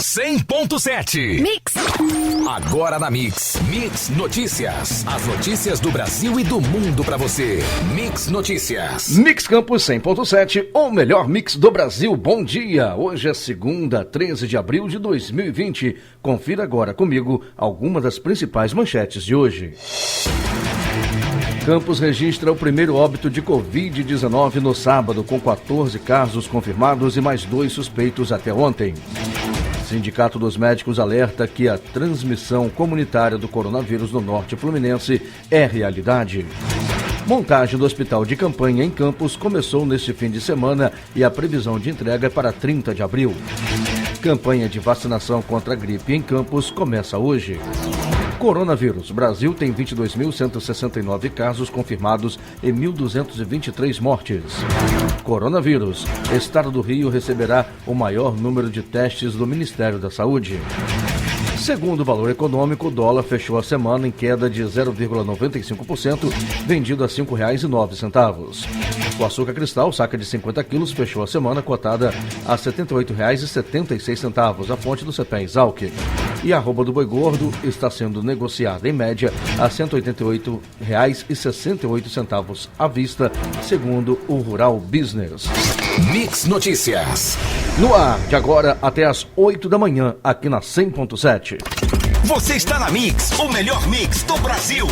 100.7. Mix. Agora na Mix. Mix Notícias. As notícias do Brasil e do mundo pra você. Mix Notícias. Mix Campos 100.7, o melhor mix do Brasil. Bom dia. Hoje é segunda, 13 de abril de 2020. Confira agora comigo algumas das principais manchetes de hoje. Campos registra o primeiro óbito de Covid-19 no sábado, com 14 casos confirmados e mais 2 suspeitos até ontem. Sindicato dos Médicos alerta que a transmissão comunitária do coronavírus no norte fluminense é realidade. Montagem do hospital de campanha em Campos começou neste fim de semana e a previsão de entrega é para 30 de abril. Campanha de vacinação contra a gripe em Campos começa hoje. Coronavírus. Brasil tem 22.169 casos confirmados e 1.223 mortes. Coronavírus. Estado do Rio receberá o maior número de testes do Ministério da Saúde. Segundo o Valor Econômico, o dólar fechou a semana em queda de 0,95%, vendido a R$ 5,09. O açúcar cristal, saca de 50 quilos, fechou a semana cotada a R$ 78,76, a fonte do CPE Exalc. E a arroba do boi gordo está sendo negociada em média a R$ 188,68 à vista, segundo o Rural Business. Mix Notícias. No ar, de agora até às 8 da manhã, aqui na 100.7. Você está na Mix, o melhor mix do Brasil.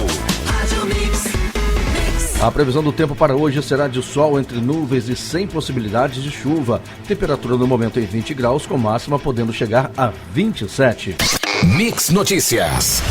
A previsão do tempo para hoje será de sol entre nuvens e sem possibilidades de chuva. Temperatura no momento em 20 graus, com máxima podendo chegar a 27. Mix Notícias.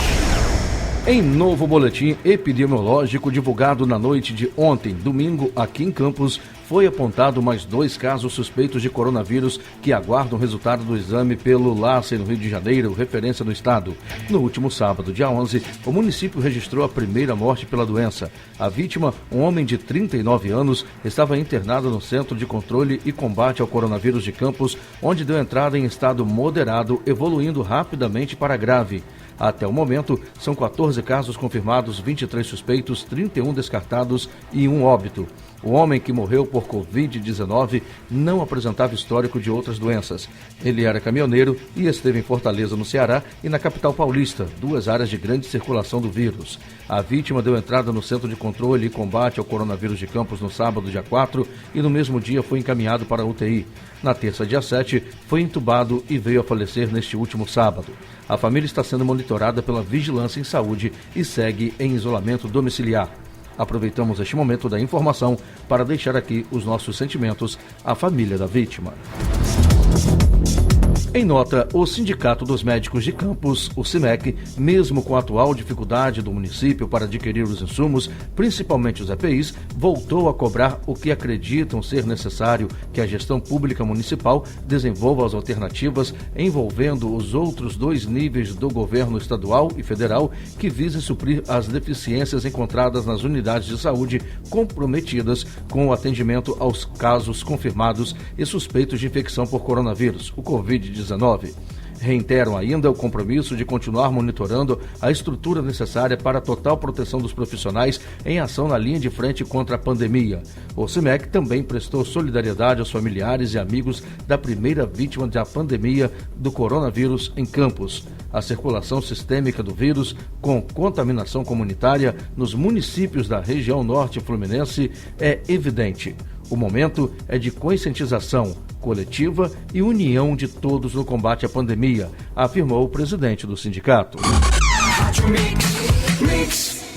Em novo boletim epidemiológico divulgado na noite de ontem, domingo, aqui em Campos, foi apontado mais 2 casos suspeitos de coronavírus que aguardam resultado do exame pelo LACEN no Rio de Janeiro, referência do estado. No último sábado, dia 11, o município registrou a primeira morte pela doença. A vítima, um homem de 39 anos, estava internado no Centro de Controle e Combate ao Coronavírus de Campos, onde deu entrada em estado moderado, evoluindo rapidamente para grave. Até o momento, são 14 casos confirmados, 23 suspeitos, 31 descartados e 1 óbito. O homem que morreu por Covid-19 não apresentava histórico de outras doenças. Ele era caminhoneiro e esteve em Fortaleza, no Ceará, e na capital paulista, 2 áreas de grande circulação do vírus. A vítima deu entrada no Centro de Controle e Combate ao Coronavírus de Campos no sábado, dia 4, e no mesmo dia foi encaminhado para a UTI. Na terça, dia 7, foi entubado e veio a falecer neste último sábado. A família está sendo monitorada pela Vigilância em Saúde e segue em isolamento domiciliar. Aproveitamos este momento da informação para deixar aqui os nossos sentimentos à família da vítima. Em nota, o Sindicato dos Médicos de Campos, o SIMEC, mesmo com a atual dificuldade do município para adquirir os insumos, principalmente os EPIs, voltou a cobrar o que acreditam ser necessário que a gestão pública municipal desenvolva as alternativas envolvendo os outros 2 níveis do governo estadual e federal que visem suprir as deficiências encontradas nas unidades de saúde comprometidas com o atendimento aos casos confirmados e suspeitos de infecção por coronavírus, o Covid-19. Reiteram ainda o compromisso de continuar monitorando a estrutura necessária para a total proteção dos profissionais em ação na linha de frente contra a pandemia. O SIMEC também prestou solidariedade aos familiares e amigos da primeira vítima da pandemia do coronavírus em Campos. A circulação sistêmica do vírus, com contaminação comunitária nos municípios da região norte fluminense, é evidente. O momento é de conscientização coletiva e união de todos no combate à pandemia, afirmou o presidente do sindicato.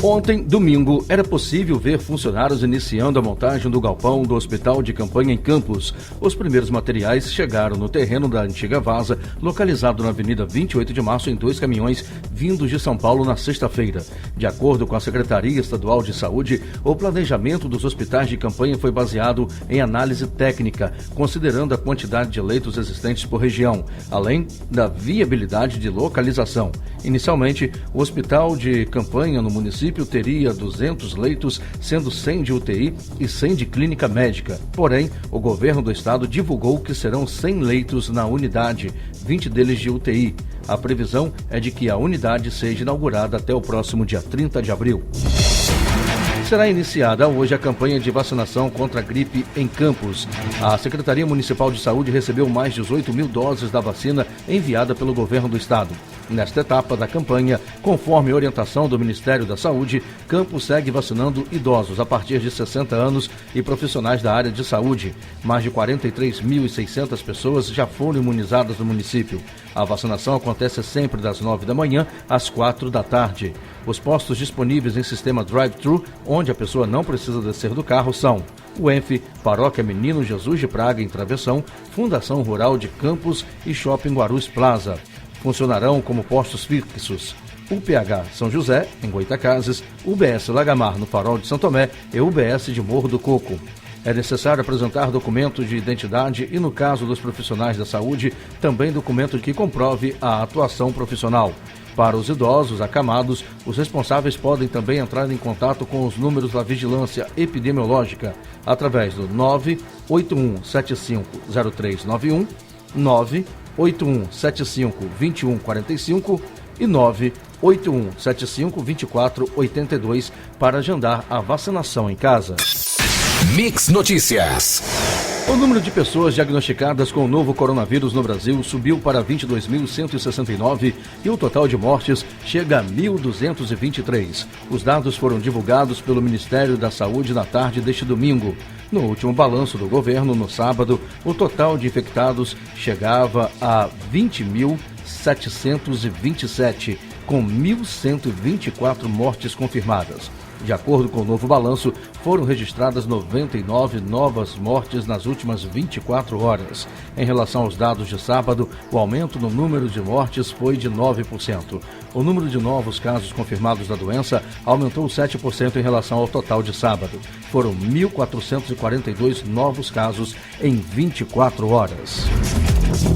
Ontem, domingo, era possível ver funcionários iniciando a montagem do galpão do Hospital de Campanha em Campos. Os primeiros materiais chegaram no terreno da antiga Vasa, localizado na Avenida 28 de Março, em 2 caminhões vindos de São Paulo na sexta-feira. De acordo com a Secretaria Estadual de Saúde, o planejamento dos hospitais de campanha foi baseado em análise técnica, considerando a quantidade de leitos existentes por região, além da viabilidade de localização. Inicialmente, o hospital de campanha no município teria 200 leitos, sendo 100 de UTI e 100 de clínica médica. Porém, o governo do estado divulgou que serão 100 leitos na unidade, 20 deles de UTI. A previsão é de que a unidade seja inaugurada até o próximo dia 30 de abril. Será iniciada hoje a campanha de vacinação contra a gripe em Campos. A Secretaria Municipal de Saúde recebeu mais de 18 mil doses da vacina enviada pelo governo do estado. Nesta etapa da campanha, conforme orientação do Ministério da Saúde, Campos segue vacinando idosos a partir de 60 anos e profissionais da área de saúde. Mais de 43.600 pessoas já foram imunizadas no município. A vacinação acontece sempre das 9 da manhã às 4 da tarde. Os postos disponíveis em sistema drive-thru, onde a pessoa não precisa descer do carro, são o ENF, Paróquia Menino Jesus de Praga, em Travessão, Fundação Rural de Campos e Shopping Guarus Plaza. Funcionarão como postos fixos UPH São José, em Goitacazes, UBS Lagamar, no Farol de São Tomé e UBS de Morro do Coco. É necessário apresentar documento de identidade e, no caso dos profissionais da saúde, também documento que comprove a atuação profissional. Para os idosos acamados, os responsáveis podem também entrar em contato com os números da Vigilância Epidemiológica através do 981750391, 981752145 e 981752482 para agendar a vacinação em casa. Mix Notícias. O número de pessoas diagnosticadas com o novo coronavírus no Brasil subiu para 22.169 e o total de mortes chega a 1.223. Os dados foram divulgados pelo Ministério da Saúde na tarde deste domingo. No último balanço do governo, no sábado, o total de infectados chegava a 20.727, com 1.124 mortes confirmadas. De acordo com o novo balanço, foram registradas 99 novas mortes nas últimas 24 horas. Em relação aos dados de sábado, o aumento no número de mortes foi de 9%. O número de novos casos confirmados da doença aumentou 7% em relação ao total de sábado. Foram 1.442 novos casos em 24 horas.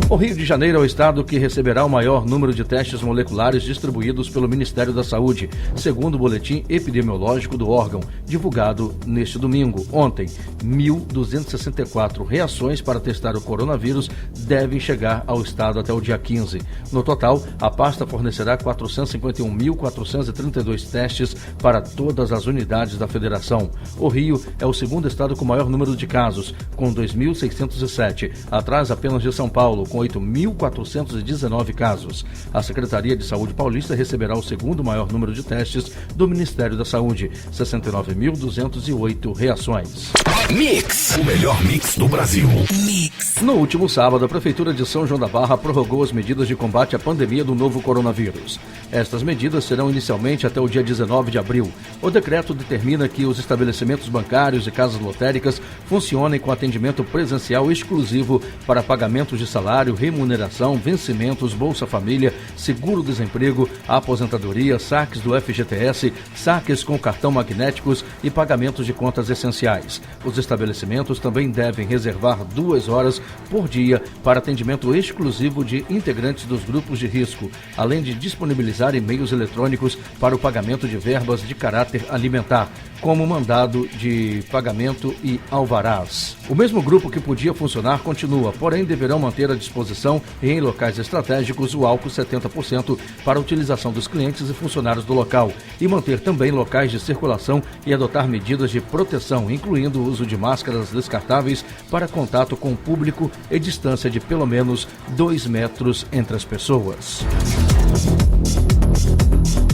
O Rio de Janeiro é o estado que receberá o maior número de testes moleculares distribuídos pelo Ministério da Saúde, segundo o boletim epidemiológico do órgão, divulgado neste domingo. Ontem, 1.264 reações para testar o coronavírus devem chegar ao estado até o dia 15. No total, a pasta fornecerá 451.432 testes para todas as unidades da federação. O Rio é o segundo estado com maior número de casos, com 2.607, atrás apenas de São Paulo, com 8.419 casos. A Secretaria de Saúde Paulista receberá o segundo maior número de testes do Ministério da Saúde, 69.208 reações. Mix, o melhor mix do Brasil. Mix. No último sábado, a Prefeitura de São João da Barra prorrogou as medidas de combate à pandemia do novo coronavírus. Estas medidas serão inicialmente até o dia 19 de abril. O decreto determina que os estabelecimentos bancários e casas lotéricas funcionem com atendimento presencial exclusivo para pagamentos de salário, remuneração, vencimentos, Bolsa Família, seguro-desemprego, aposentadoria, saques do FGTS, saques com cartão magnéticos e pagamentos de contas essenciais. Os estabelecimentos também devem reservar 2 horas por dia para atendimento exclusivo de integrantes dos grupos de risco, além de disponibilizar e-mails eletrônicos para o pagamento de verbas de caráter alimentar, como mandado de pagamento e alvarás. O mesmo grupo que podia funcionar continua, porém deverão manter à disposição e em locais estratégicos o álcool 70% para a utilização dos clientes e funcionários do local e manter também locais de circulação e adotar medidas de proteção, incluindo o uso de máscaras descartáveis para contato com o público e distância de pelo menos 2 metros entre as pessoas.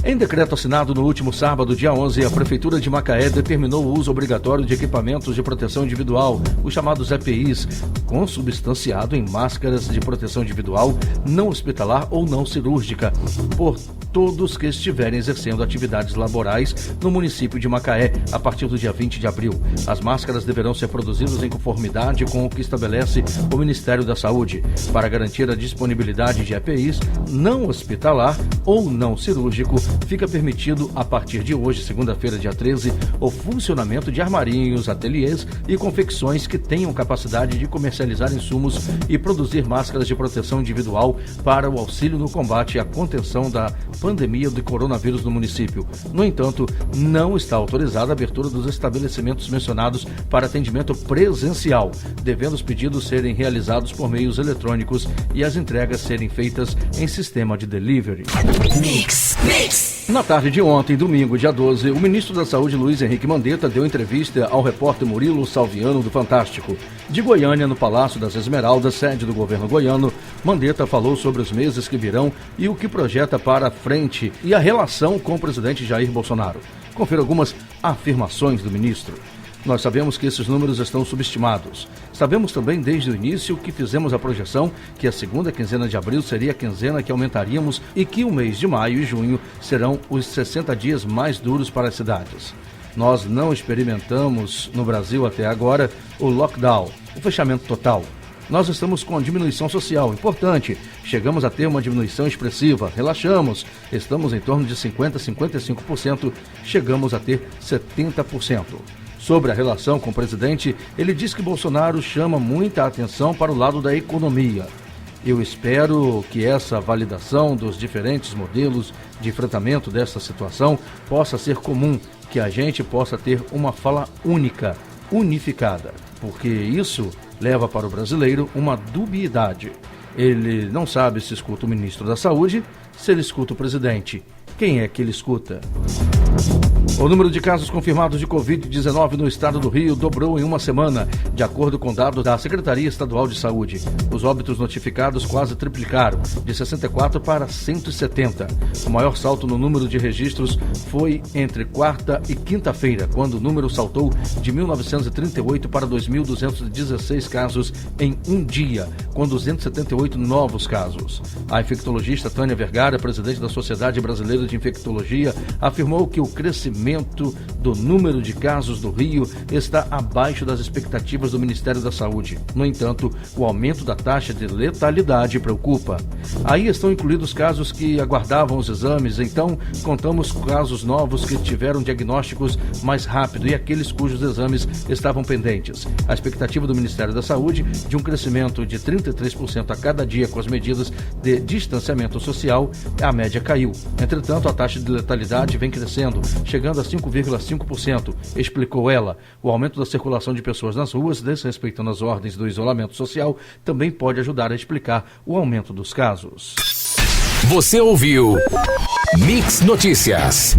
Em decreto assinado no último sábado, dia 11, a Prefeitura de Macaé determinou o uso obrigatório de equipamentos de proteção individual, os chamados EPIs, consubstanciado em máscaras de proteção individual não hospitalar ou não cirúrgica, por todos que estiverem exercendo atividades laborais no município de Macaé a partir do dia 20 de abril. As máscaras deverão ser produzidas em conformidade com o que estabelece o Ministério da Saúde. Para garantir a disponibilidade de EPIs não hospitalar ou não cirúrgico, fica permitido, a partir de hoje, segunda-feira, dia 13, o funcionamento de armarinhos, ateliês e confecções que tenham capacidade de comercializar insumos e produzir máscaras de proteção individual para o auxílio no combate à contenção da pandemia do coronavírus no município. No entanto, não está autorizada a abertura dos estabelecimentos mencionados para atendimento presencial, devendo os pedidos serem realizados por meios eletrônicos e as entregas serem feitas em sistema de delivery. Mix. Na tarde de ontem, domingo, dia 12, o ministro da Saúde, Luiz Henrique Mandetta, deu entrevista ao repórter Murilo Salviano, do Fantástico. De Goiânia, no Palácio das Esmeraldas, sede do governo goiano, Mandetta falou sobre os meses que virão e o que projeta para a frente e a relação com o presidente Jair Bolsonaro. Confira algumas afirmações do ministro. Nós sabemos que esses números estão subestimados. Sabemos também desde o início que fizemos a projeção que a segunda quinzena de abril seria a quinzena que aumentaríamos e que o mês de maio e junho serão os 60 dias mais duros para as cidades. Nós não experimentamos no Brasil até agora o lockdown, o fechamento total. Nós estamos com a diminuição social importante, chegamos a ter uma diminuição expressiva, relaxamos, estamos em torno de 50% a 55%, chegamos a ter 70%. Sobre a relação com o presidente, ele diz que Bolsonaro chama muita atenção para o lado da economia. Eu espero que essa validação dos diferentes modelos de enfrentamento dessa situação possa ser comum, que a gente possa ter uma fala única, unificada, porque isso leva para o brasileiro uma dubiedade. Ele não sabe se escuta o ministro da Saúde, se ele escuta o presidente. Quem é que ele escuta? O número de casos confirmados de Covid-19 no estado do Rio dobrou em uma semana, de acordo com dados da Secretaria Estadual de Saúde. Os óbitos notificados quase triplicaram, de 64 para 170. O maior salto no número de registros foi entre quarta e quinta-feira, quando o número saltou de 1.938 para 2.216 casos em um dia, com 278 novos casos. A infectologista Tânia Vergara, presidente da Sociedade Brasileira de Infectologia, afirmou que o crescimento do número de casos do Rio está abaixo das expectativas do Ministério da Saúde. No entanto, o aumento da taxa de letalidade preocupa. Aí estão incluídos casos que aguardavam os exames, então contamos casos novos que tiveram diagnósticos mais rápido e aqueles cujos exames estavam pendentes. A expectativa do Ministério da Saúde de um crescimento de 33% a cada dia com as medidas de distanciamento social, a média caiu. Entretanto, a taxa de letalidade vem crescendo, chegando a 5,5%, explicou ela. O aumento da circulação de pessoas nas ruas, desrespeitando as ordens do isolamento social, também pode ajudar a explicar o aumento dos casos. Você ouviu Mix Notícias.